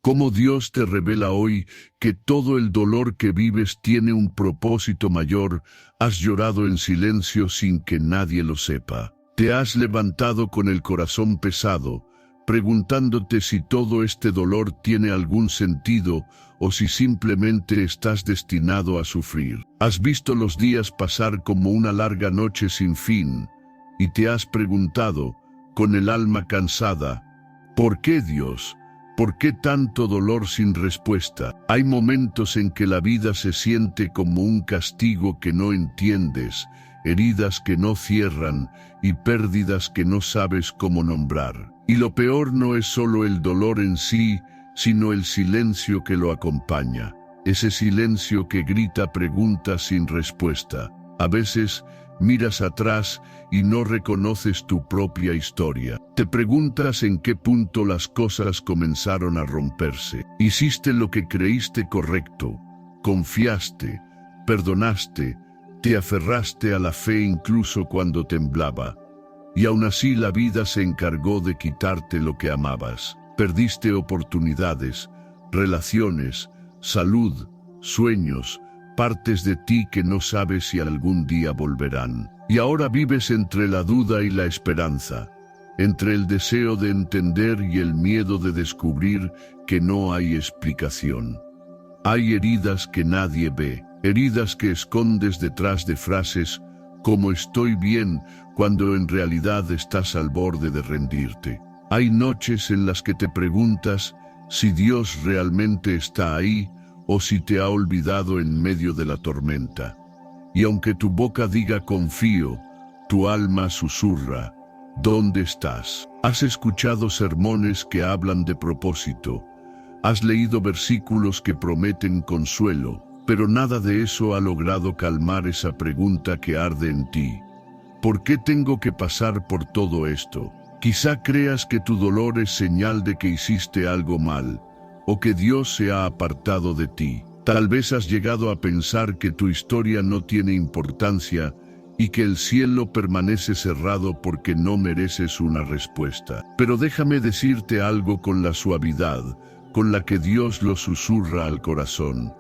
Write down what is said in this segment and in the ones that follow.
Cómo Dios te revela hoy que todo el dolor que vives tiene un propósito mayor. Has llorado en silencio sin que nadie lo sepa. Te has levantado con el corazón pesado, preguntándote si todo este dolor tiene algún sentido o si simplemente estás destinado a sufrir. Has visto los días pasar como una larga noche sin fin y te has preguntado, con el alma cansada, ¿por qué Dios? ¿Por qué tanto dolor sin respuesta? Hay momentos en que la vida se siente como un castigo que no entiendes, heridas que no cierran y pérdidas que no sabes cómo nombrar. Y lo peor no es solo el dolor en sí, sino el silencio que lo acompaña. Ese silencio que grita preguntas sin respuesta. A veces miras atrás y no reconoces tu propia historia. Te preguntas en qué punto las cosas comenzaron a romperse. Hiciste lo que creíste correcto, confiaste, perdonaste, te aferraste a la fe incluso cuando temblaba. Y aún así la vida se encargó de quitarte lo que amabas. Perdiste oportunidades, relaciones, salud, sueños, partes de ti que no sabes si algún día volverán. Y ahora vives entre la duda y la esperanza, entre el deseo de entender y el miedo de descubrir que no hay explicación. Hay heridas que nadie ve, heridas que escondes detrás de frases como estoy bien, cuando en realidad estás al borde de rendirte. Hay noches en las que te preguntas si Dios realmente está ahí o si te ha olvidado en medio de la tormenta. Y aunque tu boca diga confío, tu alma susurra, ¿dónde estás? Has escuchado sermones que hablan de propósito, has leído versículos que prometen consuelo, pero nada de eso ha logrado calmar esa pregunta que arde en ti. ¿Por qué tengo que pasar por todo esto? Quizá creas que tu dolor es señal de que hiciste algo mal, o que Dios se ha apartado de ti. Tal vez has llegado a pensar que tu historia no tiene importancia y que el cielo permanece cerrado porque no mereces una respuesta. Pero déjame decirte algo con la suavidad con la que Dios lo susurra al corazón.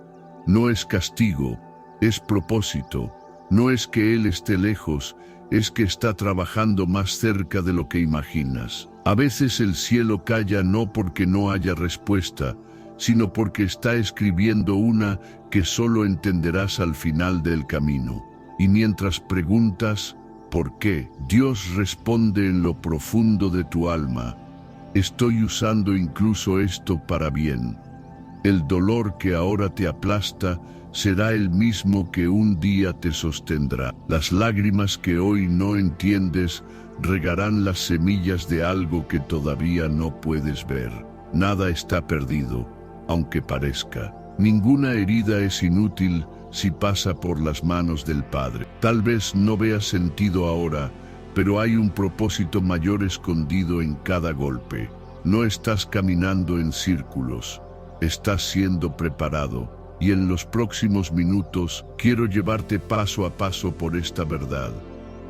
No es castigo, es propósito. No es que Él esté lejos, es que está trabajando más cerca de lo que imaginas. A veces el cielo calla no porque no haya respuesta, sino porque está escribiendo una que solo entenderás al final del camino. Y mientras preguntas, ¿por qué? Dios responde en lo profundo de tu alma, estoy usando incluso esto para bien. El dolor que ahora te aplasta será el mismo que un día te sostendrá. Las lágrimas que hoy no entiendes regarán las semillas de algo que todavía no puedes ver. Nada está perdido, aunque parezca. Ninguna herida es inútil si pasa por las manos del Padre. Tal vez no veas sentido ahora, pero hay un propósito mayor escondido en cada golpe. No estás caminando en círculos, estás siendo preparado. Y en los próximos minutos quiero llevarte paso a paso por esta verdad.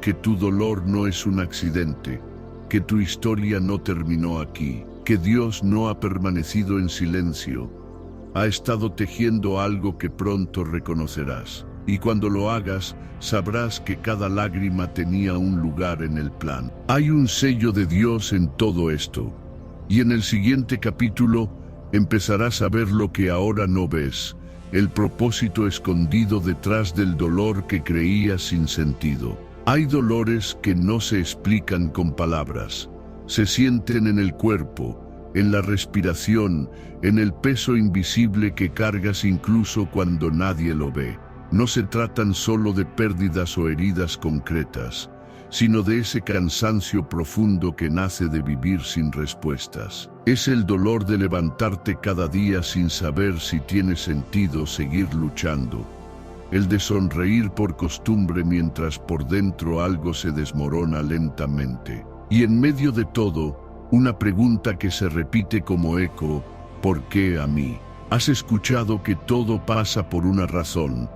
Que tu dolor no es un accidente, que tu historia no terminó aquí, que Dios no ha permanecido en silencio. Ha estado tejiendo algo que pronto reconocerás. Y cuando lo hagas, sabrás que cada lágrima tenía un lugar en el plan. Hay un sello de Dios en todo esto. Y en el siguiente capítulo empezarás a ver lo que ahora no ves. El propósito escondido detrás del dolor que creías sin sentido. Hay dolores que no se explican con palabras. Se sienten en el cuerpo, en la respiración, en el peso invisible que cargas incluso cuando nadie lo ve. No se tratan solo de pérdidas o heridas concretas, sino de ese cansancio profundo que nace de vivir sin respuestas. Es el dolor de levantarte cada día sin saber si tiene sentido seguir luchando. El de sonreír por costumbre mientras por dentro algo se desmorona lentamente. Y en medio de todo, una pregunta que se repite como eco: ¿por qué a mí? Has escuchado que todo pasa por una razón,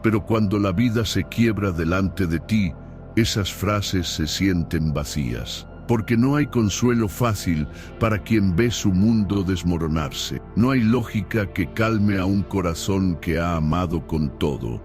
pero cuando la vida se quiebra delante de ti, esas frases se sienten vacías. porque no hay consuelo fácil para quien ve su mundo desmoronarse. No hay lógica que calme a un corazón que ha amado con todo,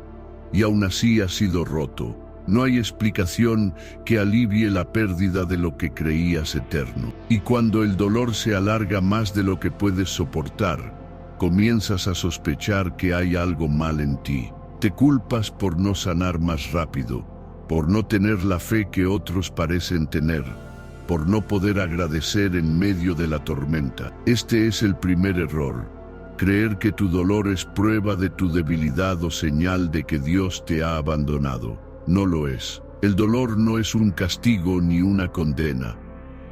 y aún así ha sido roto. No hay explicación que alivie la pérdida de lo que creías eterno. Y cuando el dolor se alarga más de lo que puedes soportar, comienzas a sospechar que hay algo mal en ti. Te culpas por no sanar más rápido, por no tener la fe que otros parecen tener, por no poder agradecer en medio de la tormenta. Este es el primer error: creer que tu dolor es prueba de tu debilidad o señal de que Dios te ha abandonado. No lo es. El dolor no es un castigo ni una condena.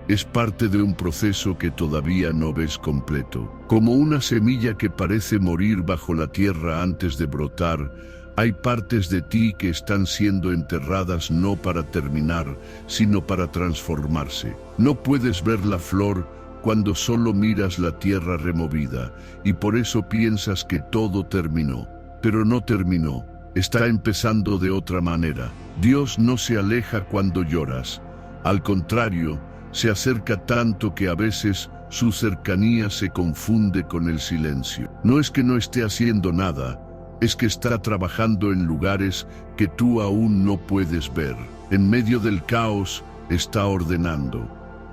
Es parte de un proceso que todavía no ves completo. Como una semilla que parece morir bajo la tierra antes de brotar, hay partes de ti que están siendo enterradas no para terminar, sino para transformarse. No puedes ver la flor cuando solo miras la tierra removida, y por eso piensas que todo terminó. Pero no terminó. Está empezando de otra manera. Dios no se aleja cuando lloras. Al contrario, se acerca tanto que a veces su cercanía se confunde con el silencio. No es que no esté haciendo nada, es que está trabajando en lugares que tú aún no puedes ver. En medio del caos, está ordenando.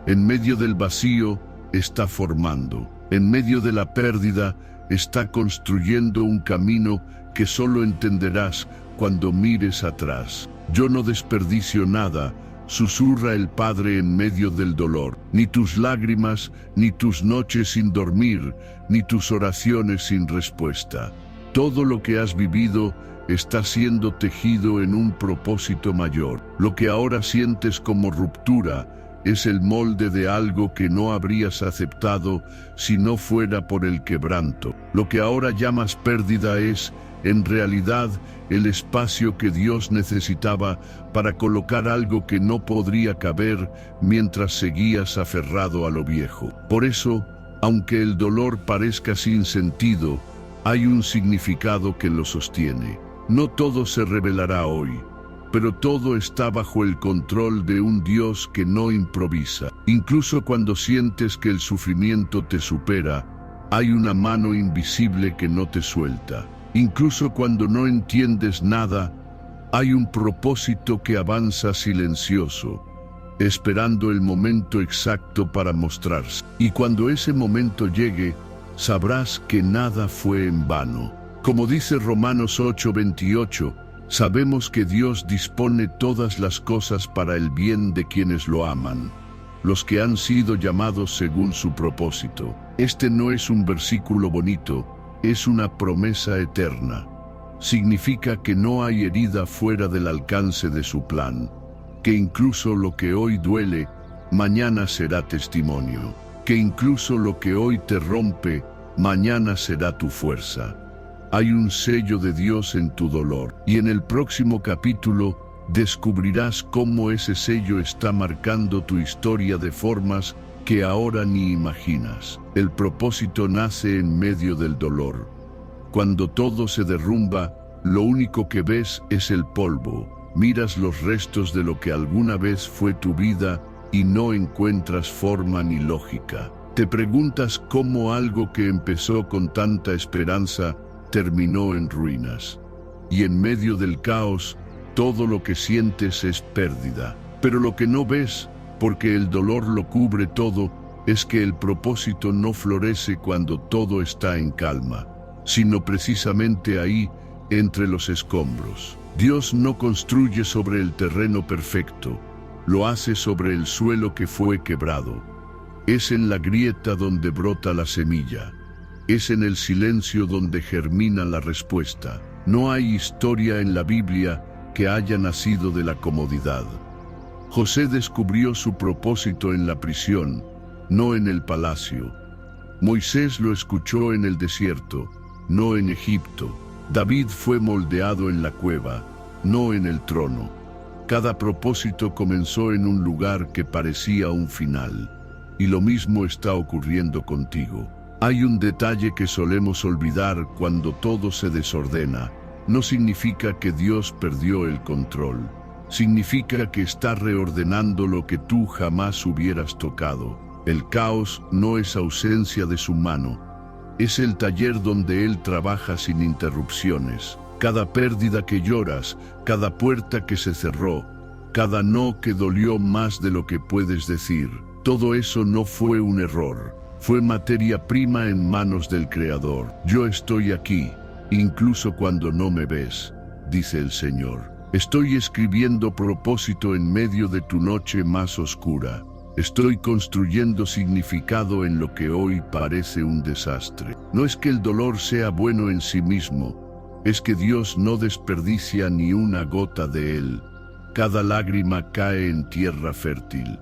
En medio del vacío, está formando. En medio de la pérdida, está construyendo un camino que solo entenderás cuando mires atrás. Yo no desperdicio nada, susurra el Padre en medio del dolor. Ni tus lágrimas, ni tus noches sin dormir, ni tus oraciones sin respuesta. Todo lo que has vivido está siendo tejido en un propósito mayor. Lo que ahora sientes como ruptura es el molde de algo que no habrías aceptado si no fuera por el quebranto. Lo que ahora llamas pérdida es, en realidad, el espacio que Dios necesitaba para colocar algo que no podría caber mientras seguías aferrado a lo viejo. Por eso, aunque el dolor parezca sin sentido, hay un significado que lo sostiene. No todo se revelará hoy, pero todo está bajo el control de un Dios que no improvisa. Incluso cuando sientes que el sufrimiento te supera, hay una mano invisible que no te suelta. Incluso cuando no entiendes nada, hay un propósito que avanza silencioso, esperando el momento exacto para mostrarse. Y cuando ese momento llegue, sabrás que nada fue en vano. Como dice Romanos 8:28, sabemos que Dios dispone todas las cosas para el bien de quienes lo aman, los que han sido llamados según su propósito. Este no es un versículo bonito, es una promesa eterna. Significa que no hay herida fuera del alcance de su plan, que incluso lo que hoy duele, mañana será testimonio, que incluso lo que hoy te rompe, mañana será tu fuerza. Hay un sello de Dios en tu dolor, y en el próximo capítulo descubrirás cómo ese sello está marcando tu historia de formas que ahora ni imaginas. El propósito nace en medio del dolor. Cuando todo se derrumba, lo único que ves es el polvo. Miras los restos de lo que alguna vez fue tu vida y no encuentras forma ni lógica. Te preguntas cómo algo que empezó con tanta esperanza terminó en ruinas. Y en medio del caos, todo lo que sientes es pérdida. Pero lo que no ves, porque el dolor lo cubre todo, es que el propósito no florece cuando todo está en calma, sino precisamente ahí, entre los escombros. Dios no construye sobre el terreno perfecto, lo hace sobre el suelo que fue quebrado. Es en la grieta donde brota la semilla, es en el silencio donde germina la respuesta. No hay historia en la Biblia que haya nacido de la comodidad. José descubrió su propósito en la prisión, no en el palacio. Moisés lo escuchó en el desierto, no en Egipto. David fue moldeado en la cueva, no en el trono. Cada propósito comenzó en un lugar que parecía un final, y lo mismo está ocurriendo contigo. Hay un detalle que solemos olvidar cuando todo se desordena. No significa que Dios perdió el control. significa que está reordenando lo que tú jamás hubieras tocado. El caos no es ausencia de su mano, es el taller donde Él trabaja sin interrupciones. Cada pérdida que lloras, cada puerta que se cerró, cada no que dolió más de lo que puedes decir, todo eso no fue un error, fue materia prima en manos del Creador. Yo estoy aquí, incluso cuando no me ves, dice el Señor. Estoy escribiendo propósito en medio de tu noche más oscura. Estoy construyendo significado en lo que hoy parece un desastre. No es que el dolor sea bueno en sí mismo, es que Dios no desperdicia ni una gota de él. Cada lágrima cae en tierra fértil.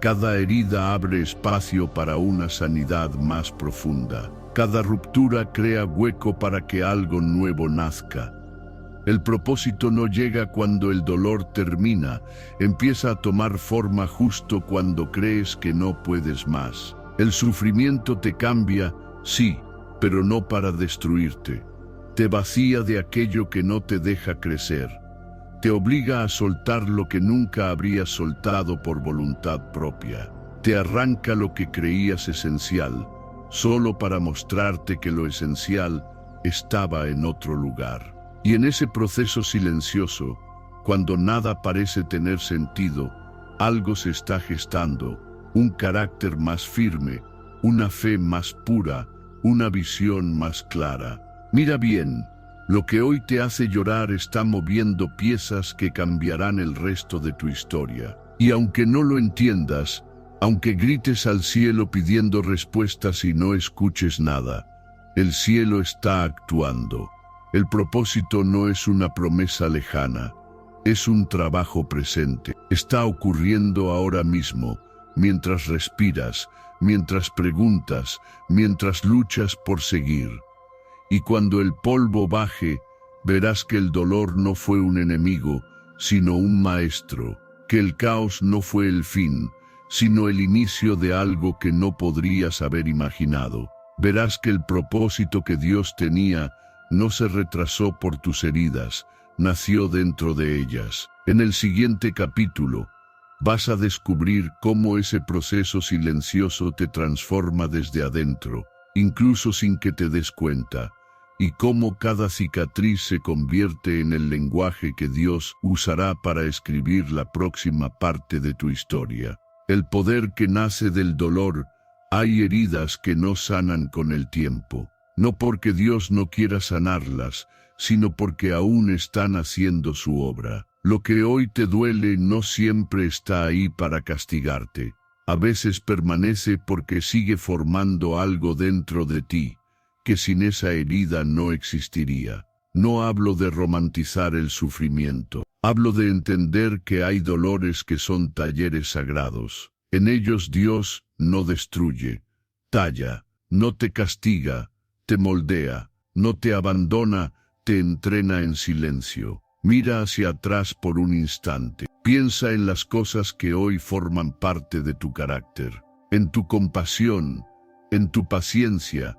Cada herida abre espacio para una sanidad más profunda. Cada ruptura crea hueco para que algo nuevo nazca. El propósito no llega cuando el dolor termina, empieza a tomar forma justo cuando crees que no puedes más. El sufrimiento te cambia, sí, pero no para destruirte. Te vacía de aquello que no te deja crecer. Te obliga a soltar lo que nunca habrías soltado por voluntad propia. Te arranca lo que creías esencial, solo para mostrarte que lo esencial estaba en otro lugar. Y en ese proceso silencioso, cuando nada parece tener sentido, algo se está gestando, un carácter más firme, una fe más pura, una visión más clara. Mira bien, lo que hoy te hace llorar está moviendo piezas que cambiarán el resto de tu historia. Y aunque no lo entiendas, aunque grites al cielo pidiendo respuestas y no escuches nada, el cielo está actuando. El propósito no es una promesa lejana, es un trabajo presente. Está ocurriendo ahora mismo, mientras respiras, mientras preguntas, mientras luchas por seguir. Y cuando el polvo baje, verás que el dolor no fue un enemigo, sino un maestro, que el caos no fue el fin, sino el inicio de algo que no podrías haber imaginado. Verás que el propósito que Dios tenía no se retrasó por tus heridas, nació dentro de ellas. En el siguiente capítulo, vas a descubrir cómo ese proceso silencioso te transforma desde adentro, incluso sin que te des cuenta, y cómo cada cicatriz se convierte en el lenguaje que Dios usará para escribir la próxima parte de tu historia. El poder que nace del dolor. Hay heridas que no sanan con el tiempo. No porque Dios no quiera sanarlas, sino porque aún están haciendo su obra. Lo que hoy te duele no siempre está ahí para castigarte. A veces permanece porque sigue formando algo dentro de ti, que sin esa herida no existiría. No hablo de romantizar el sufrimiento. Hablo de entender que hay dolores que son talleres sagrados. En ellos Dios no destruye, talla, no te castiga, te moldea, no te abandona, te entrena en silencio. Mira hacia atrás por un instante. Piensa en las cosas que hoy forman parte de tu carácter, en tu compasión, en tu paciencia,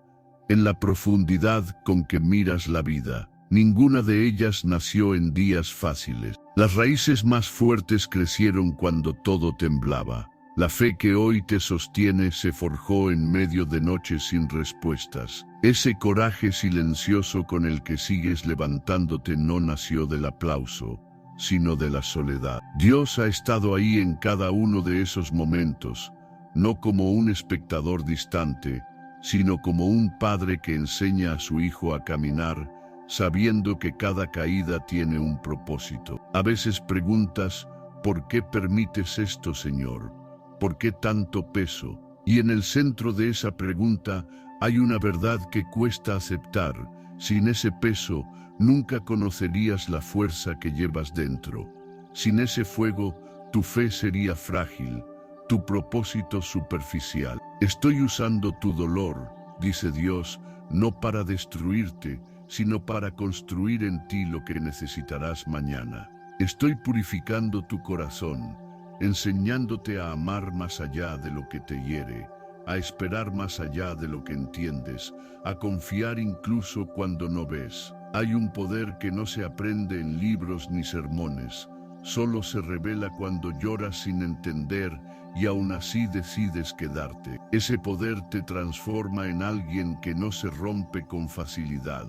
en la profundidad con que miras la vida. Ninguna de ellas nació en días fáciles. Las raíces más fuertes crecieron cuando todo temblaba. La fe que hoy te sostiene se forjó en medio de noches sin respuestas. Ese coraje silencioso con el que sigues levantándote no nació del aplauso, sino de la soledad. Dios ha estado ahí en cada uno de esos momentos, no como un espectador distante, sino como un padre que enseña a su hijo a caminar, sabiendo que cada caída tiene un propósito. A veces preguntas, ¿por qué permites esto, Señor? ¿Por qué tanto peso? Y en el centro de esa pregunta hay una verdad que cuesta aceptar. Sin ese peso, nunca conocerías la fuerza que llevas dentro. Sin ese fuego, tu fe sería frágil, tu propósito superficial. Estoy usando tu dolor, dice Dios, no para destruirte, sino para construir en ti lo que necesitarás mañana. Estoy purificando tu corazón, enseñándote a amar más allá de lo que te hiere, a esperar más allá de lo que entiendes, a confiar incluso cuando no ves. Hay un poder que no se aprende en libros ni sermones, solo se revela cuando lloras sin entender y aún así decides quedarte. Ese poder te transforma en alguien que no se rompe con facilidad,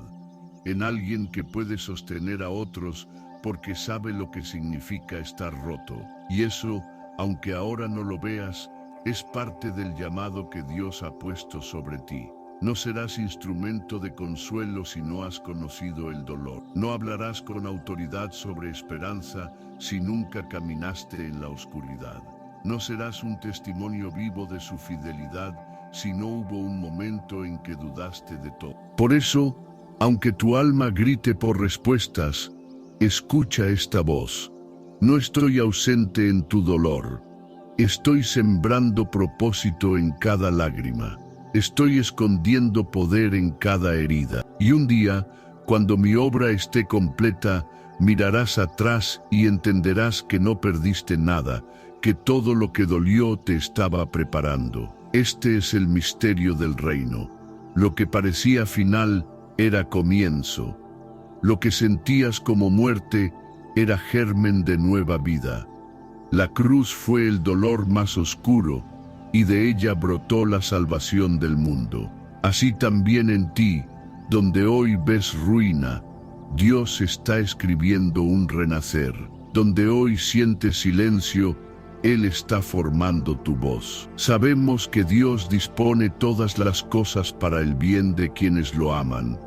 en alguien que puede sostener a otros porque sabe lo que significa estar roto. Y eso, aunque ahora no lo veas, es parte del llamado que Dios ha puesto sobre ti. No serás instrumento de consuelo si no has conocido el dolor. No hablarás con autoridad sobre esperanza si nunca caminaste en la oscuridad. No serás un testimonio vivo de su fidelidad si no hubo un momento en que dudaste de todo. Por eso, aunque tu alma grite por respuestas, escucha esta voz. No estoy ausente en tu dolor. Estoy sembrando propósito en cada lágrima. Estoy escondiendo poder en cada herida. Y un día, cuando mi obra esté completa, mirarás atrás y entenderás que no perdiste nada, que todo lo que dolió te estaba preparando. Este es el misterio del reino. Lo que parecía final era comienzo. Lo que sentías como muerte era germen de nueva vida. La cruz fue el dolor más oscuro, y de ella brotó la salvación del mundo. Así también en ti, donde hoy ves ruina, Dios está escribiendo un renacer. Donde hoy sientes silencio, Él está formando tu voz. Sabemos que Dios dispone todas las cosas para el bien de quienes lo aman,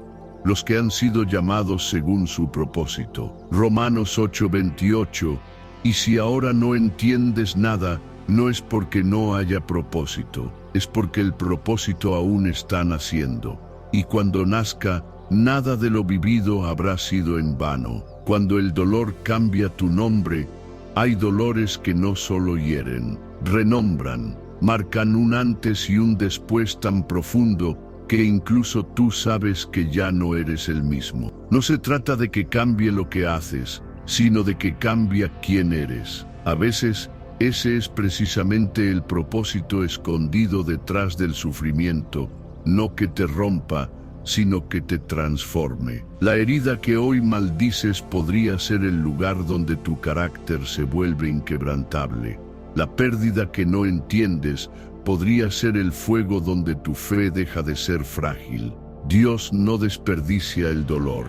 los que han sido llamados según su propósito. Romanos 8:28. Y si ahora no entiendes nada, no es porque no haya propósito, es porque el propósito aún está naciendo. Y cuando nazca, nada de lo vivido habrá sido en vano. Cuando el dolor cambia tu nombre, hay dolores que no solo hieren, renombran, marcan un antes y un después tan profundo que incluso tú sabes que ya no eres el mismo. No se trata de que cambie lo que haces, sino de que cambia quién eres. A veces, ese es precisamente el propósito escondido detrás del sufrimiento, no que te rompa, sino que te transforme. La herida que hoy maldices podría ser el lugar donde tu carácter se vuelve inquebrantable. La pérdida que no entiendes podría ser el fuego donde tu fe deja de ser frágil. Dios no desperdicia el dolor.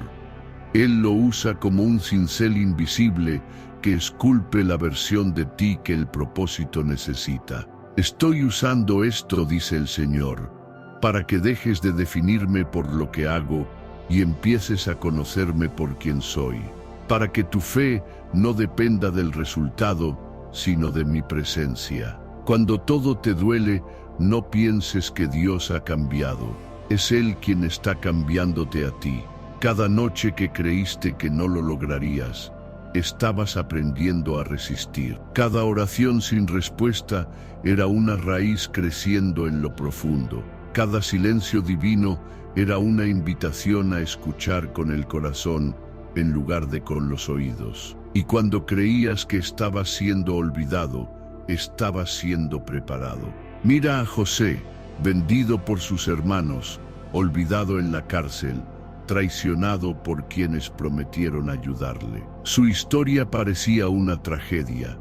Él lo usa como un cincel invisible que esculpe la versión de ti que el propósito necesita. Estoy usando esto, dice el Señor, para que dejes de definirme por lo que hago y empieces a conocerme por quien soy. Para que tu fe no dependa del resultado, sino de mi presencia. Cuando todo te duele, no pienses que Dios ha cambiado. Es Él quien está cambiándote a ti. Cada noche que creíste que no lo lograrías, estabas aprendiendo a resistir. Cada oración sin respuesta era una raíz creciendo en lo profundo. Cada silencio divino era una invitación a escuchar con el corazón en lugar de con los oídos. Y cuando creías que estabas siendo olvidado, estabas siendo preparado. Mira a José, vendido por sus hermanos, olvidado en la cárcel, traicionado por quienes prometieron ayudarle. Su historia parecía una tragedia,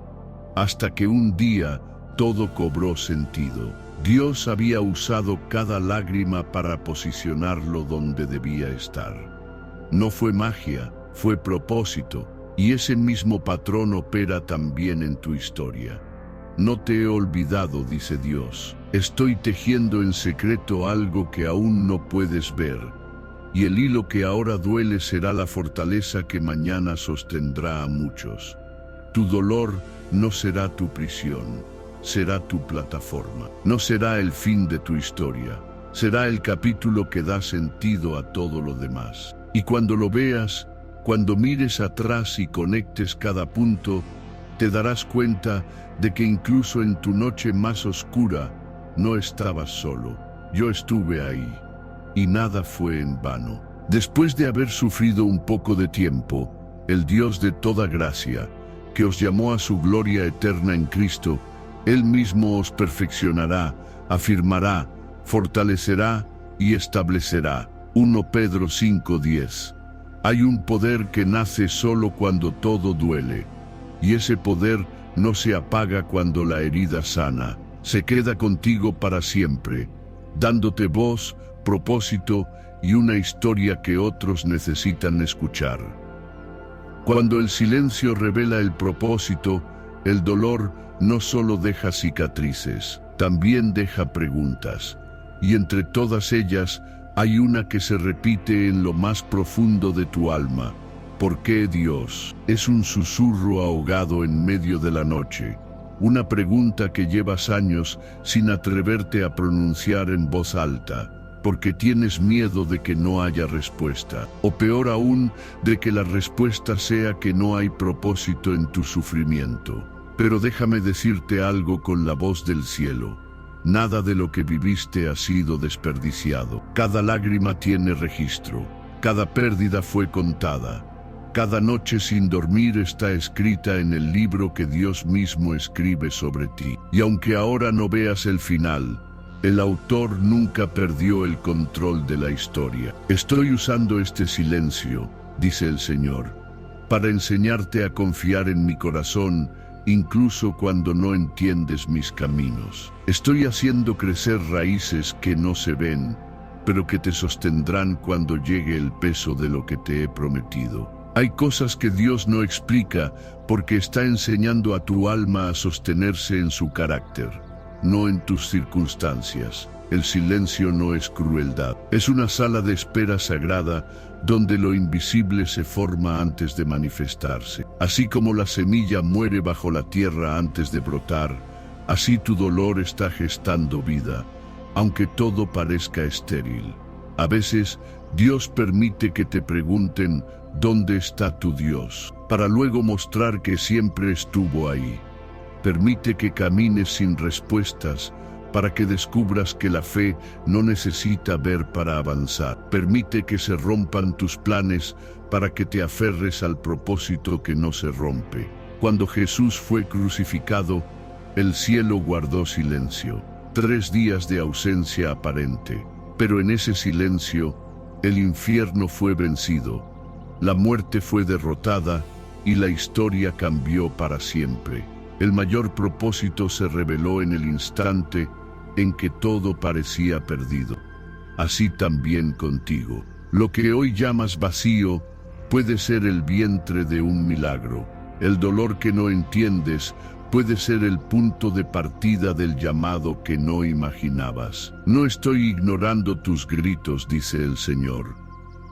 hasta que un día todo cobró sentido. Dios había usado cada lágrima para posicionarlo donde debía estar. No fue magia, fue propósito, y ese mismo patrón opera también en tu historia. No te he olvidado, dice Dios. Estoy tejiendo en secreto algo que aún no puedes ver, y el hilo que ahora duele será la fortaleza que mañana sostendrá a muchos. Tu dolor no será tu prisión, será tu plataforma. No será el fin de tu historia, será el capítulo que da sentido a todo lo demás. Y cuando lo veas, cuando mires atrás y conectes cada punto, te darás cuenta de que incluso en tu noche más oscura no estabas solo. Yo estuve ahí. Y nada fue en vano. Después de haber sufrido un poco de tiempo, el Dios de toda gracia, que os llamó a su gloria eterna en Cristo, Él mismo os perfeccionará, afirmará, fortalecerá y establecerá. 1 Pedro 5:10. Hay un poder que nace solo cuando todo duele. y ese poder no se apaga cuando la herida sana, se queda contigo para siempre, dándote voz, propósito y una historia que otros necesitan escuchar. Cuando el silencio revela el propósito, el dolor no solo deja cicatrices, también deja preguntas, y entre todas ellas hay una que se repite en lo más profundo de tu alma. ¿Por qué Dios? Es un susurro ahogado en medio de la noche, una pregunta que llevas años sin atreverte a pronunciar en voz alta, porque tienes miedo de que no haya respuesta, o peor aún, de que la respuesta sea que no hay propósito en tu sufrimiento. Pero déjame decirte algo con la voz del cielo. Nada de lo que viviste ha sido desperdiciado. Cada lágrima tiene registro, cada pérdida fue contada. Cada noche sin dormir está escrita en el libro que Dios mismo escribe sobre ti. Y aunque ahora no veas el final, el autor nunca perdió el control de la historia. Estoy usando este silencio, dice el Señor, para enseñarte a confiar en mi corazón, incluso cuando no entiendes mis caminos. Estoy haciendo crecer raíces que no se ven, pero que te sostendrán cuando llegue el peso de lo que te he prometido. Hay cosas que Dios no explica porque está enseñando a tu alma a sostenerse en su carácter, no en tus circunstancias. El silencio no es crueldad, es una sala de espera sagrada donde lo invisible se forma antes de manifestarse. Así como la semilla muere bajo la tierra antes de brotar, así tu dolor está gestando vida, aunque todo parezca estéril. A veces, Dios permite que te pregunten, ¿dónde está tu Dios?, para luego mostrar que siempre estuvo ahí. Permite que camines sin respuestas, para que descubras que la fe no necesita ver para avanzar. Permite que se rompan tus planes, para que te aferres al propósito que no se rompe. Cuando Jesús fue crucificado, el cielo guardó silencio. 3 días de ausencia aparente. Pero en ese silencio, el infierno fue vencido. La muerte fue derrotada y la historia cambió para siempre. El mayor propósito se reveló en el instante en que todo parecía perdido. Así también contigo. Lo que hoy llamas vacío puede ser el vientre de un milagro. El dolor que no entiendes puede ser el punto de partida del llamado que no imaginabas. No estoy ignorando tus gritos, dice el Señor.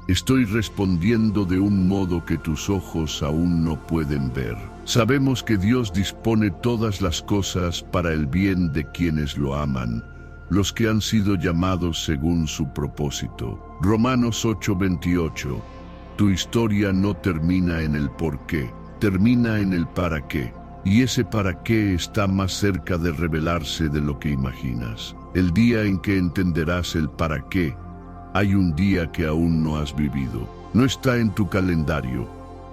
Estoy respondiendo de un modo que tus ojos aún no pueden ver. Sabemos que Dios dispone todas las cosas para el bien de quienes lo aman, los que han sido llamados según su propósito. Romanos 8:28. Tu historia no termina en el por qué, termina en el para qué. Y ese para qué está más cerca de revelarse de lo que imaginas. El día en que entenderás el para qué, hay un día que aún no has vivido. No está en tu calendario,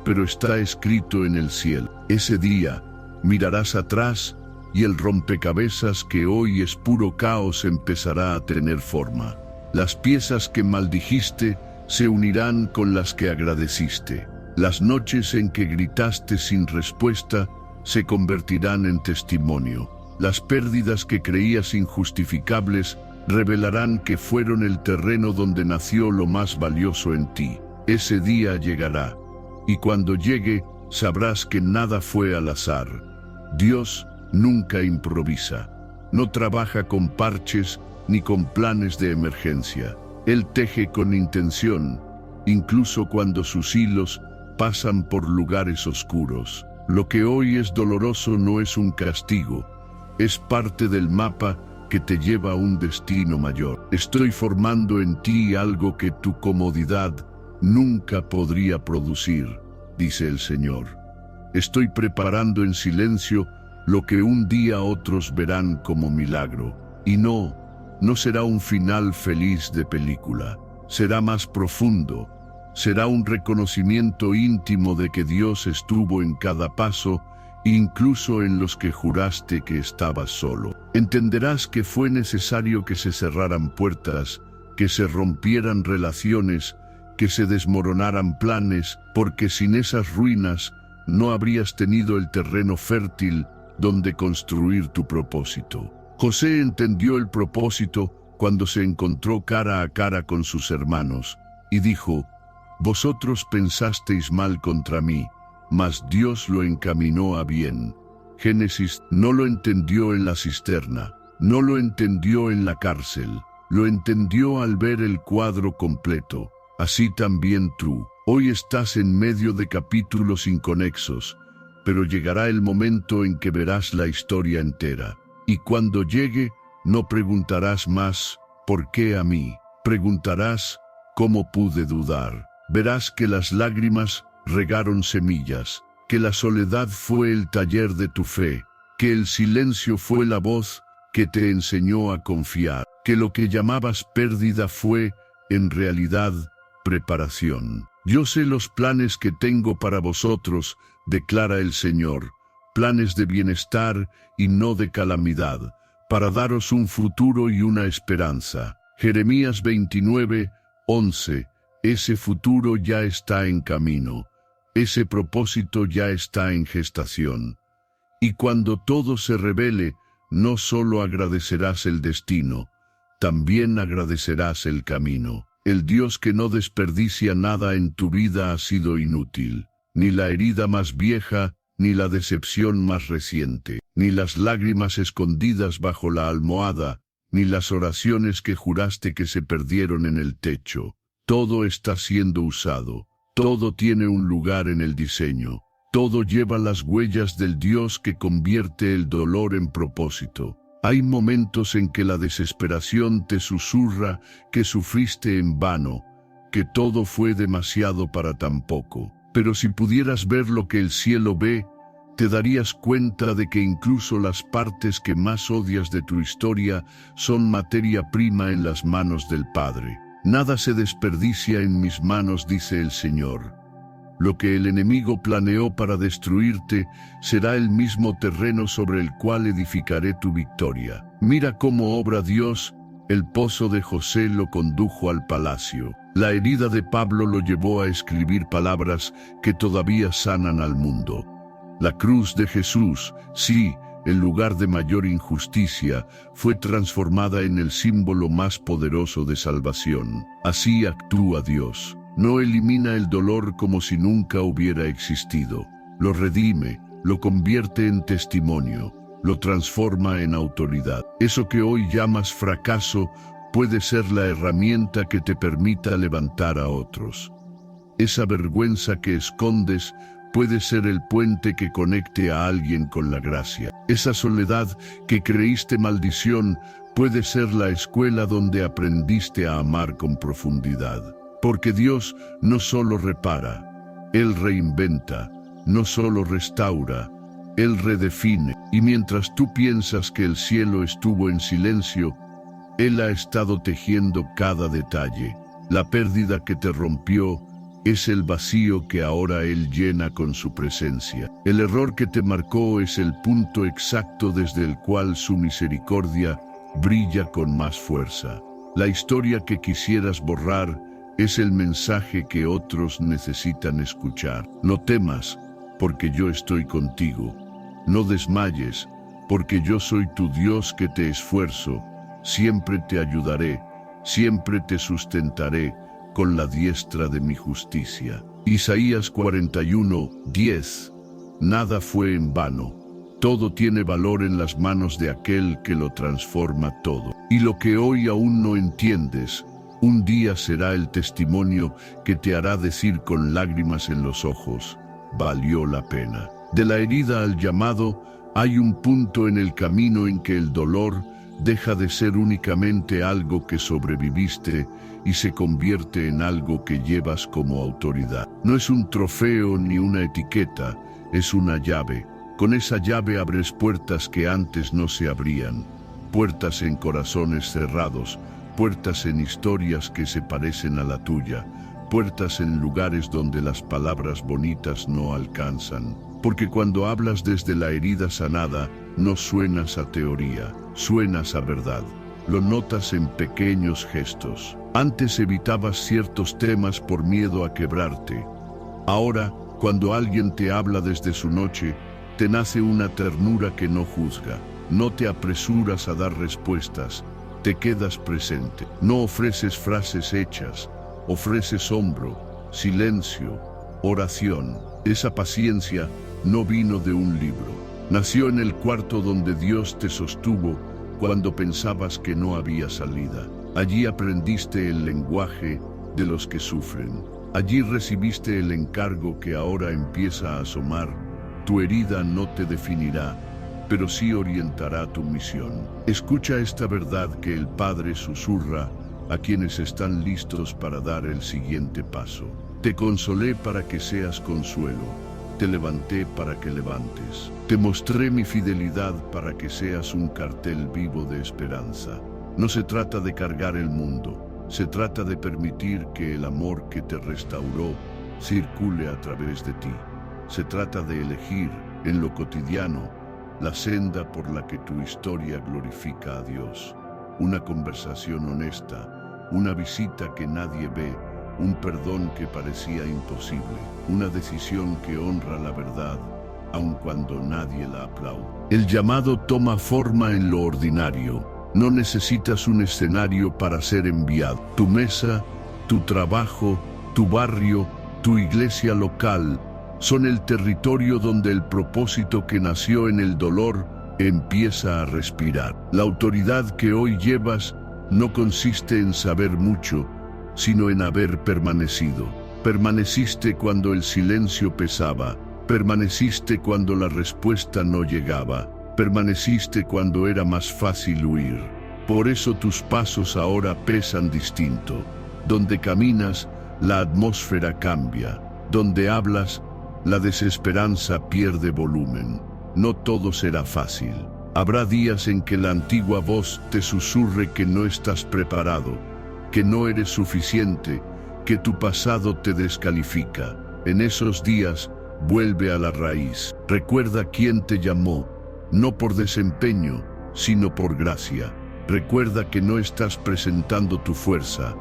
pero está escrito en el cielo. Ese día, mirarás atrás y el rompecabezas que hoy es puro caos empezará a tener forma. Las piezas que maldijiste se unirán con las que agradeciste. Las noches en que gritaste sin respuesta se convertirán en testimonio. Las pérdidas que creías injustificables revelarán que fueron el terreno donde nació lo más valioso en ti. Ese día llegará, y cuando llegue, sabrás que nada fue al azar. Dios nunca improvisa, no trabaja con parches ni con planes de emergencia. Él teje con intención, incluso cuando sus hilos pasan por lugares oscuros. Lo que hoy es doloroso no es un castigo, es parte del mapa que te lleva a un destino mayor. Estoy formando en ti algo que tu comodidad nunca podría producir, dice el Señor. Estoy preparando en silencio lo que un día otros verán como milagro. Y no será un final feliz de película. Será más profundo. Será un reconocimiento íntimo de que Dios estuvo en cada paso, incluso en los que juraste que estabas solo. Entenderás que fue necesario que se cerraran puertas, que se rompieran relaciones, que se desmoronaran planes, porque sin esas ruinas no habrías tenido el terreno fértil donde construir tu propósito. José entendió el propósito cuando se encontró cara a cara con sus hermanos y dijo: «Vosotros pensasteis mal contra mí, mas Dios lo encaminó a bien». Génesis. No lo entendió en la cisterna, no lo entendió en la cárcel, lo entendió al ver el cuadro completo. Así también tú. Hoy estás en medio de capítulos inconexos, pero llegará el momento en que verás la historia entera. Y cuando llegue, no preguntarás más, ¿por qué a mí? Preguntarás, ¿cómo pude dudar? Verás que las lágrimas regaron semillas, que la soledad fue el taller de tu fe, que el silencio fue la voz que te enseñó a confiar, que lo que llamabas pérdida fue, en realidad, preparación. Yo sé los planes que tengo para vosotros, declara el Señor, planes de bienestar y no de calamidad, para daros un futuro y una esperanza. Jeremías 29:11. Ese futuro ya está en camino, ese propósito ya está en gestación. Y cuando todo se revele, no solo agradecerás el destino, también agradecerás el camino. El Dios que no desperdicia nada en tu vida ha sido inútil, ni la herida más vieja, ni la decepción más reciente, ni las lágrimas escondidas bajo la almohada, ni las oraciones que juraste que se perdieron en el techo. Todo está siendo usado, todo tiene un lugar en el diseño, todo lleva las huellas del Dios que convierte el dolor en propósito. Hay momentos en que la desesperación te susurra que sufriste en vano, que todo fue demasiado para tan poco. Pero si pudieras ver lo que el cielo ve, te darías cuenta de que incluso las partes que más odias de tu historia son materia prima en las manos del Padre. Nada se desperdicia en mis manos, dice el Señor. Lo que el enemigo planeó para destruirte será el mismo terreno sobre el cual edificaré tu victoria. Mira cómo obra Dios. El pozo de José lo condujo al palacio. La herida de Pablo lo llevó a escribir palabras que todavía sanan al mundo. La cruz de Jesús, sí, el lugar de mayor injusticia, fue transformada en el símbolo más poderoso de salvación. Así actúa Dios. No elimina el dolor como si nunca hubiera existido. Lo redime, lo convierte en testimonio, lo transforma en autoridad. Eso que hoy llamas fracaso puede ser la herramienta que te permita levantar a otros. Esa vergüenza que escondes puede ser el puente que conecte a alguien con la gracia. Esa soledad que creíste maldición puede ser la escuela donde aprendiste a amar con profundidad. Porque Dios no solo repara, Él reinventa, no solo restaura, Él redefine. Y mientras tú piensas que el cielo estuvo en silencio, Él ha estado tejiendo cada detalle. La pérdida que te rompió es el vacío que ahora Él llena con su presencia. El error que te marcó es el punto exacto desde el cual su misericordia brilla con más fuerza. La historia que quisieras borrar es el mensaje que otros necesitan escuchar. No temas, porque yo estoy contigo. No desmayes, porque yo soy tu Dios que te esfuerzo. Siempre te ayudaré, siempre te sustentaré con la diestra de mi justicia. Isaías 41:10. Nada fue en vano. Todo tiene valor en las manos de aquel que lo transforma todo. Y lo que hoy aún no entiendes, un día será el testimonio que te hará decir con lágrimas en los ojos: valió la pena. De la herida al llamado, hay un punto en el camino en que el dolor deja de ser únicamente algo que sobreviviste y se convierte en algo que llevas como autoridad. No es un trofeo ni una etiqueta, es una llave. Con esa llave abres puertas que antes no se abrían, puertas en corazones cerrados, puertas en historias que se parecen a la tuya, puertas en lugares donde las palabras bonitas no alcanzan. Porque cuando hablas desde la herida sanada, no suenas a teoría, suenas a verdad. Lo notas en pequeños gestos. Antes evitabas ciertos temas por miedo a quebrarte. Ahora Cuando alguien te habla desde su noche, te nace una ternura que no juzga. No te apresuras a dar respuestas, te quedas presente. No ofreces frases hechas, ofreces hombro, silencio, oración. Esa paciencia no vino de un libro. Nació en el cuarto donde Dios te sostuvo cuando pensabas que no había salida. Allí aprendiste el lenguaje de los que sufren. Allí recibiste el encargo que ahora empieza a asomar. Tu herida no te definirá, pero sí orientará tu misión. Escucha esta verdad que el Padre susurra a quienes están listos para dar el siguiente paso. Te consolé para que seas consuelo, te levanté para que levantes. Te mostré mi fidelidad para que seas un cartel vivo de esperanza. No se trata de cargar el mundo, se trata de permitir que el amor que te restauró circule a través de ti. Se trata de elegir en lo cotidiano la senda por la que tu historia glorifica a Dios. Una conversación honesta, una visita que nadie ve, un perdón que parecía imposible, una decisión que honra la verdad, aun cuando nadie la aplaude. El llamado toma forma en lo ordinario. No necesitas un escenario para ser enviado. Tu mesa, tu trabajo, tu barrio, tu iglesia local son el territorio donde el propósito que nació en el dolor empieza a respirar. La autoridad que hoy llevas no consiste en saber mucho, sino en haber permanecido. Permaneciste cuando el silencio pesaba, permaneciste cuando la respuesta no llegaba, permaneciste cuando era más fácil huir. Por eso tus pasos ahora pesan distinto. Donde caminas, la atmósfera cambia. Donde hablas, la desesperanza pierde volumen. No todo será fácil. Habrá días en que la antigua voz te susurre que no estás preparado, que no eres suficiente, que tu pasado te descalifica. En esos días, vuelve a la raíz. Recuerda quién te llamó, no por desempeño, sino por gracia. Recuerda que no estás presentando tu fuerza,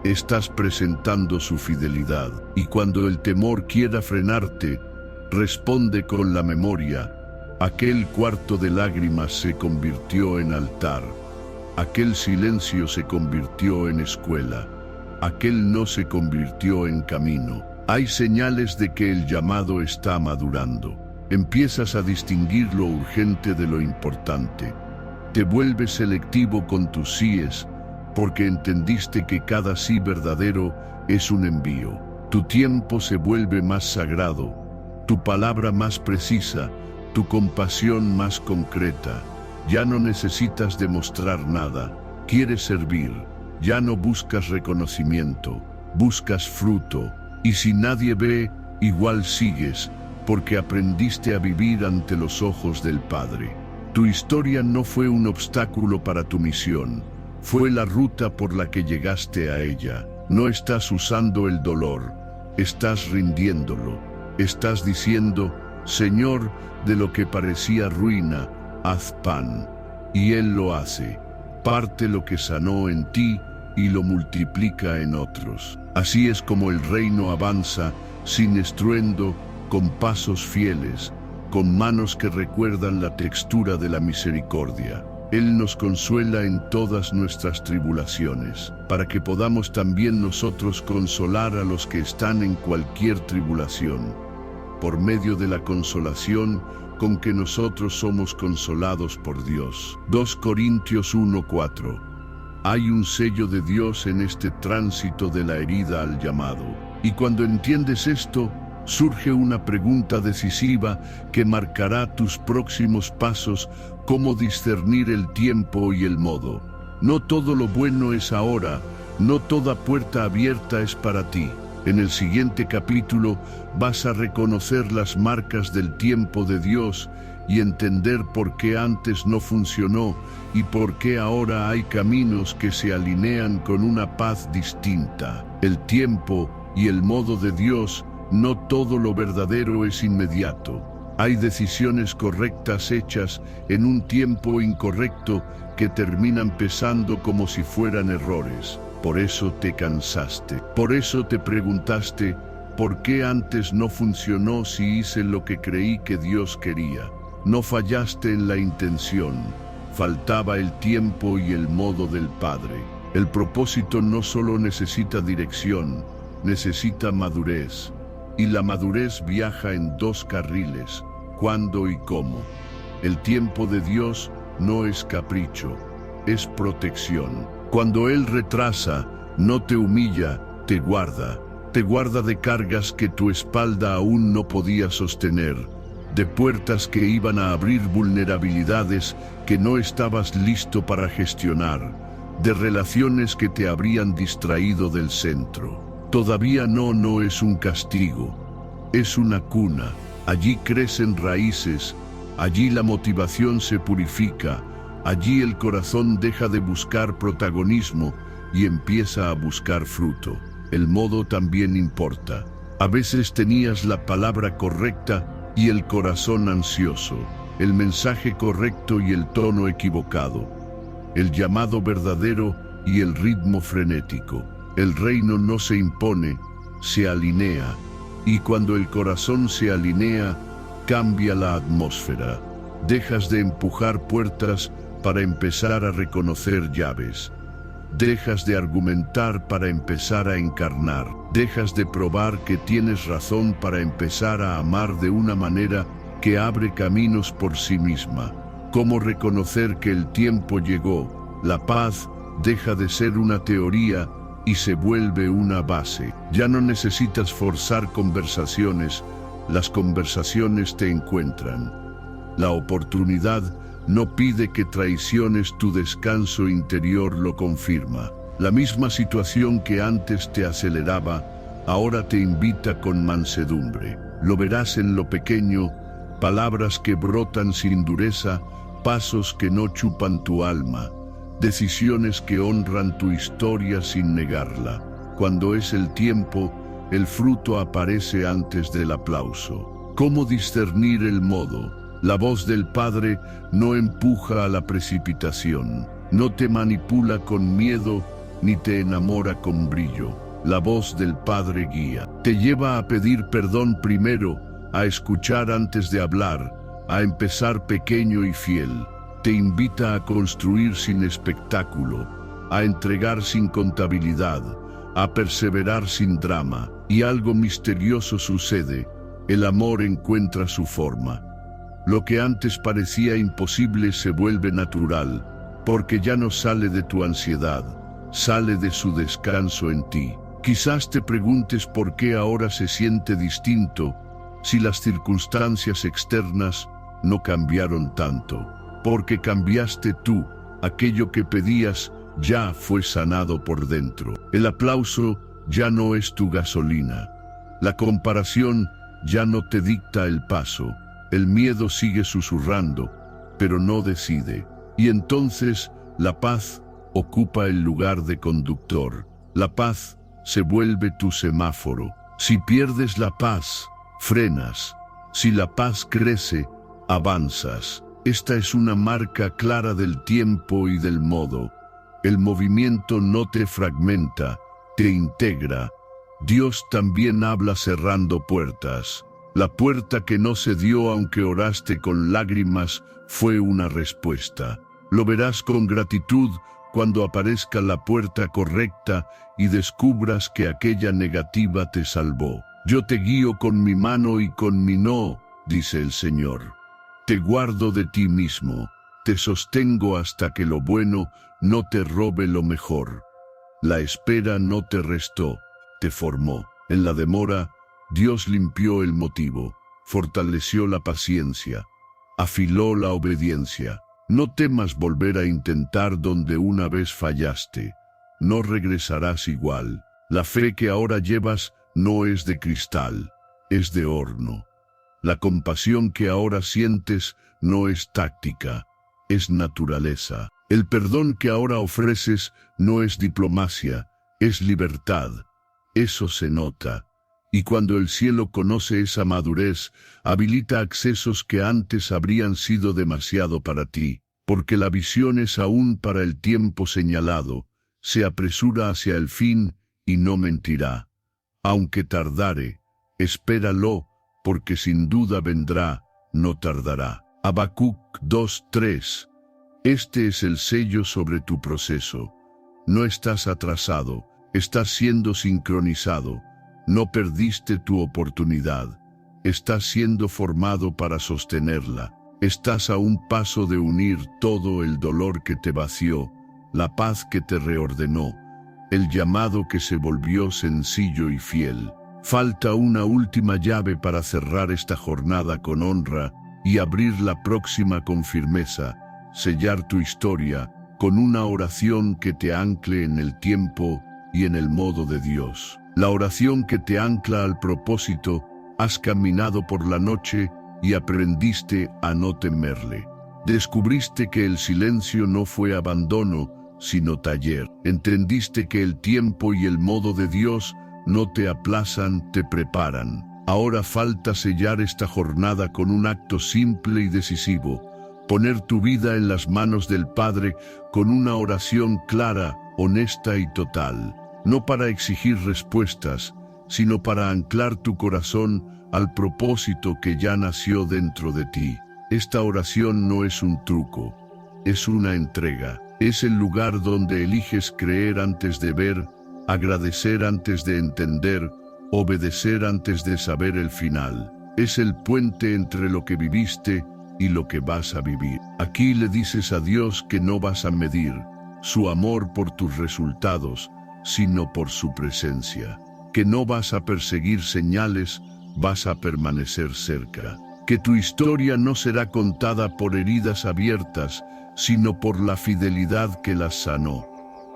estás presentando su fidelidad. Y cuando el temor quiera frenarte, responde con la memoria. Aquel cuarto de lágrimas se convirtió en altar. Aquel silencio se convirtió en escuela. Aquel no se convirtió en camino. Hay señales de que el llamado está madurando. Empiezas a distinguir lo urgente de lo importante. Te vuelves selectivo con tus síes, porque entendiste que cada sí verdadero es un envío. Tu tiempo se vuelve más sagrado, tu palabra más precisa, tu compasión más concreta. Ya no necesitas demostrar nada, quieres servir. Ya no buscas reconocimiento, buscas fruto. Y si nadie ve, igual sigues, porque aprendiste a vivir ante los ojos del Padre. Tu historia no fue un obstáculo para tu misión, fue la ruta por la que llegaste a ella. No estás usando el dolor, estás rindiéndolo. Estás diciendo, Señor, de lo que parecía ruina, haz pan. Y Él lo hace. Parte lo que sanó en ti y lo multiplica en otros. Así es como el reino avanza, sin estruendo, con pasos fieles, con manos que recuerdan la textura de la misericordia. Él nos consuela en todas nuestras tribulaciones, para que podamos también nosotros consolar a los que están en cualquier tribulación, por medio de la consolación con que nosotros somos consolados por Dios. 2 Corintios 1:4. Hay un sello de Dios en este tránsito de la herida al llamado. Y cuando entiendes esto, surge una pregunta decisiva que marcará tus próximos pasos: cómo discernir el tiempo y el modo. No todo lo bueno es ahora, no toda puerta abierta es para ti. En el siguiente capítulo vas a reconocer las marcas del tiempo de Dios y entender por qué antes no funcionó y por qué ahora hay caminos que se alinean con una paz distinta. El tiempo y el modo de Dios, no todo lo verdadero es inmediato. Hay decisiones correctas hechas en un tiempo incorrecto que terminan pesando como si fueran errores. Por eso te cansaste, por eso te preguntaste, ¿Por qué antes no funcionó si hice lo que creí que Dios quería? No fallaste en la intención, faltaba el tiempo y el modo del Padre. El propósito no solo necesita dirección, necesita madurez. Y la madurez viaja en dos carriles, cuándo y cómo. El tiempo de Dios no es capricho, es protección. Cuando Él retrasa, no te humilla, te guarda de cargas que tu espalda aún no podía sostener, de puertas que iban a abrir vulnerabilidades que no estabas listo para gestionar, de relaciones que te habrían distraído del centro. Todavía no es un castigo, es una cuna. Allí crecen raíces, allí la motivación se purifica, allí el corazón deja de buscar protagonismo y empieza a buscar fruto. El modo también importa. A veces tenías la palabra correcta y el corazón ansioso, el mensaje correcto y el tono equivocado, el llamado verdadero y el ritmo frenético. El reino no se impone, se alinea, y cuando el corazón se alinea, cambia la atmósfera. Dejas de empujar puertas para empezar a reconocer llaves. Dejas de argumentar para empezar a encarnar. Dejas de probar que tienes razón para empezar a amar de una manera que abre caminos por sí misma. ¿Cómo reconocer que el tiempo llegó? La paz deja de ser una teoría y se vuelve una base. Ya no necesitas forzar conversaciones, las conversaciones te encuentran. La oportunidad no pide que traiciones tu descanso interior, lo confirma. La misma situación que antes te aceleraba, ahora te invita con mansedumbre. Lo verás en lo pequeño, palabras que brotan sin dureza, pasos que no chupan tu alma, decisiones que honran tu historia sin negarla. Cuando es el tiempo, el fruto aparece antes del aplauso. ¿Cómo discernir el modo? La voz del Padre no empuja a la precipitación, no te manipula con miedo ni te enamora con brillo. La voz del Padre guía, te lleva a pedir perdón primero, a escuchar antes de hablar, a empezar pequeño y fiel. Te invita a construir sin espectáculo, a entregar sin contabilidad, a perseverar sin drama. Y algo misterioso sucede, el amor encuentra su forma. Lo que antes parecía imposible se vuelve natural, porque ya no sale de tu ansiedad, sale de su descanso en ti. Quizás te preguntes por qué ahora se siente distinto, si las circunstancias externas no cambiaron tanto. Porque cambiaste tú, aquello que pedías ya fue sanado por dentro. El aplauso ya no es tu gasolina. La comparación ya no te dicta el paso. El miedo sigue susurrando, pero no decide. Y entonces la paz ocupa el lugar de conductor. La paz se vuelve tu semáforo. Si pierdes la paz, frenas. Si la paz crece, avanzas. Esta es una marca clara del tiempo y del modo. El movimiento no te fragmenta, te integra. Dios también habla cerrando puertas. La puerta que no se dio aunque oraste con lágrimas fue una respuesta. Lo verás con gratitud cuando aparezca la puerta correcta y descubras que aquella negativa te salvó. Yo te guío con mi mano y con mi no, dice el Señor. Te guardo de ti mismo, te sostengo hasta que lo bueno no te robe lo mejor. La espera no te restó, te formó. En la demora, Dios limpió el motivo, fortaleció la paciencia, afiló la obediencia. No temas volver a intentar donde una vez fallaste. No regresarás igual. La fe que ahora llevas no es de cristal, es de horno. La compasión que ahora sientes no es táctica, es naturaleza. El perdón que ahora ofreces no es diplomacia, es libertad. Eso se nota. Y cuando el cielo conoce esa madurez, habilita accesos que antes habrían sido demasiado para ti, porque la visión es aún para el tiempo señalado, se apresura hacia el fin y no mentirá. Aunque tardare, Espéralo, porque sin duda vendrá, no tardará. Habacuc 2:3. Este es el sello sobre tu proceso. No estás atrasado, estás siendo sincronizado. No perdiste tu oportunidad. Estás siendo formado para sostenerla. Estás a un paso de unir todo el dolor que te vació, la paz que te reordenó, el llamado que se volvió sencillo y fiel. Falta una última llave para cerrar esta jornada con honra y abrir la próxima con firmeza, sellar tu historia con una oración que te ancle en el tiempo y en el modo de Dios. La oración que te ancla al propósito. Has caminado por la noche y aprendiste a no temerle. Descubriste que el silencio no fue abandono, sino taller. Entendiste que el tiempo y el modo de Dios no te aplazan, te preparan. Ahora falta sellar esta jornada con un acto simple y decisivo. Poner tu vida en las manos del Padre con una oración clara, honesta y total. No para exigir respuestas, sino para anclar tu corazón al propósito que ya nació dentro de ti. Esta oración no es un truco, es una entrega. Es el lugar donde eliges creer antes de ver, agradecer antes de entender, obedecer antes de saber el final. Es el puente entre lo que viviste y lo que vas a vivir. Aquí le dices a Dios que no vas a medir su amor por tus resultados, sino por su presencia. Que no vas a perseguir señales, vas a permanecer cerca. Que tu historia no será contada por heridas abiertas, sino por la fidelidad que las sanó.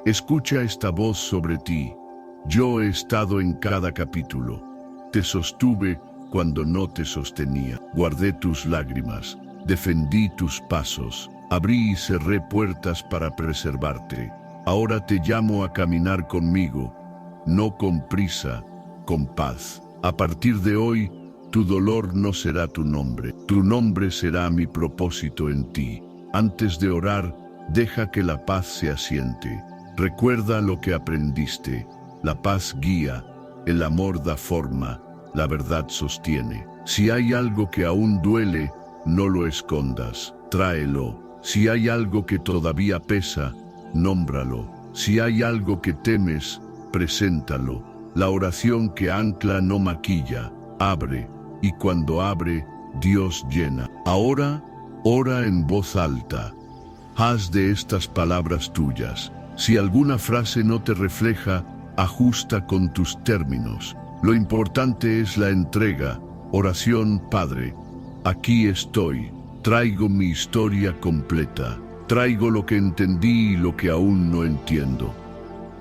Escucha esta voz sobre ti. Yo he estado en cada capítulo. Te sostuve cuando no te sostenía. Guardé tus lágrimas, defendí tus pasos, abrí y cerré puertas para preservarte. Ahora te llamo a caminar conmigo, no con prisa, con paz. A partir de hoy, tu dolor no será tu nombre será mi propósito en ti. Antes de orar, deja que la paz se asiente. Recuerda lo que aprendiste. La paz guía, el amor da forma, la verdad sostiene. Si hay algo que aún duele, no lo escondas, tráelo. Si hay algo que todavía pesa, nómbralo. Si hay algo que temes, preséntalo. La oración que ancla no maquilla, abre, y cuando abre, Dios llena. Ahora, ora en voz alta. Haz de estas palabras tuyas. Si alguna frase no te refleja, ajusta con tus términos. Lo importante es la entrega. Oración, Padre, aquí estoy. Traigo mi historia completa. Traigo lo que entendí y lo que aún no entiendo.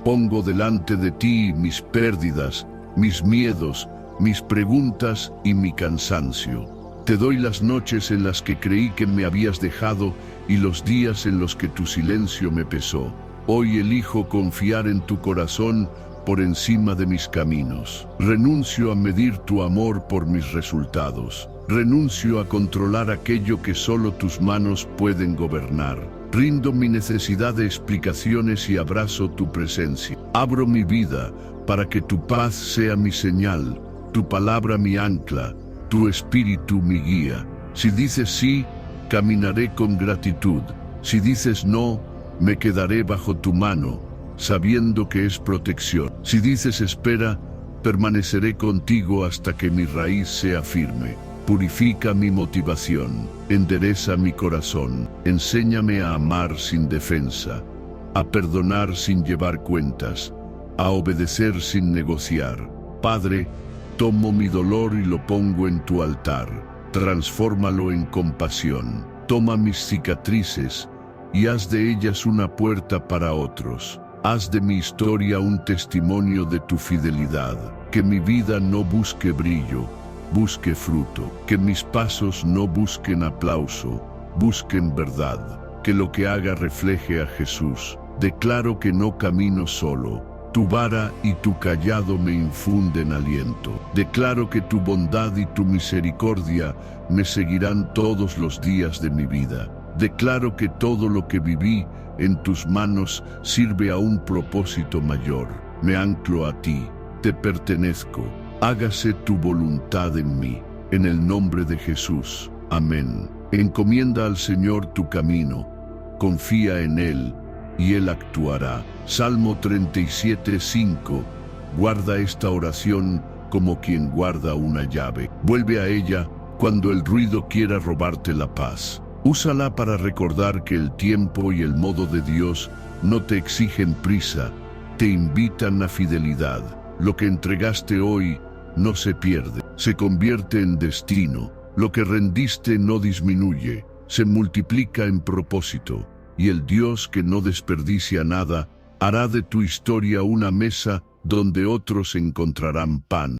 Pongo delante de ti mis pérdidas, mis miedos, mis preguntas y mi cansancio. Te doy las noches en las que creí que me habías dejado y los días en los que tu silencio me pesó. Hoy elijo confiar en tu corazón por encima de mis caminos. Renuncio a medir tu amor por mis resultados. Renuncio a controlar aquello que solo tus manos pueden gobernar. Rindo mi necesidad de explicaciones y abrazo tu presencia. Abro mi vida para que tu paz sea mi señal, tu palabra mi ancla, tu espíritu mi guía. Si dices sí, caminaré con gratitud. Si dices no, me quedaré bajo tu mano, sabiendo que es protección. Si dices espera, permaneceré contigo hasta que mi raíz sea firme. Purifica mi motivación, endereza mi corazón, enséñame a amar sin defensa, a perdonar sin llevar cuentas, a obedecer sin negociar. Padre, tomo mi dolor y lo pongo en tu altar, transfórmalo en compasión. Toma mis cicatrices y haz de ellas una puerta para otros. Haz de mi historia un testimonio de tu fidelidad. Que mi vida no busque brillo, busque fruto. Que mis pasos no busquen aplauso, busquen verdad. Que lo que haga refleje a Jesús. Declaro que no camino solo. Tu vara y tu cayado me infunden aliento. Declaro que tu bondad y tu misericordia me seguirán todos los días de mi vida. Declaro que todo lo que viví en tus manos sirve a un propósito mayor. Me anclo a ti, te pertenezco, Hágase tu voluntad en mí, en el nombre de Jesús. Amén. Encomienda al Señor tu camino, confía en Él, y Él actuará. Salmo 37:5. Guarda esta oración como quien guarda una llave. Vuelve a ella cuando el ruido quiera robarte la paz. Úsala para recordar que el tiempo y el modo de Dios no te exigen prisa, te invitan a fidelidad. Lo que entregaste hoy no se pierde, se convierte en destino. Lo que rendiste no disminuye, se multiplica en propósito. Y el Dios que no desperdicia nada, hará de tu historia una mesa donde otros encontrarán pan.